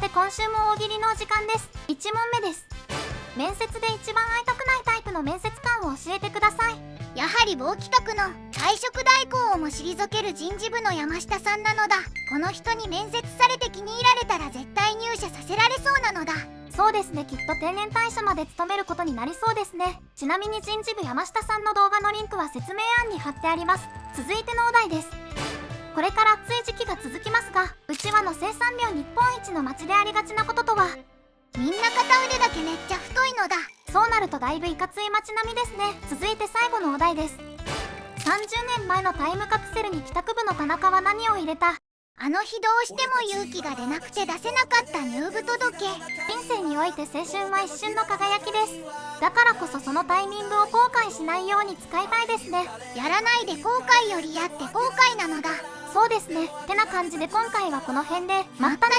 て今週も大喜利のお時間です。1問目です。面接で一番会いたくないタイプの面接官を教えてください。やはり某企画の退職代行をも退ける人事部の山下さんなのだ。この人に面接されて気に入られたら絶対入社させられそうなのだ。そうですね、きっと定年退社まで勤めることになりそうですね。ちなみに人事部山下さんの動画のリンクは説明案に貼ってあります。続いてのお題です。これから暑い時期が続きますが、うちわの生産量日本一の町でありがちなこととは？みんな片腕だけめっちゃ太いのだ。そうなるとだいぶいかつい街並みですね。続いて最後のお題です。30年前のタイムカプセルに帰宅部の田中は何を入れた？あの日どうしても勇気が出なくて出せなかった入部届。人生において青春は一瞬の輝きです。だからこそそのタイミングを後悔しないように使いたいですね。やらないで後悔よりやって後悔なのだ。そうですね。てな感じで今回はこの辺で、またね。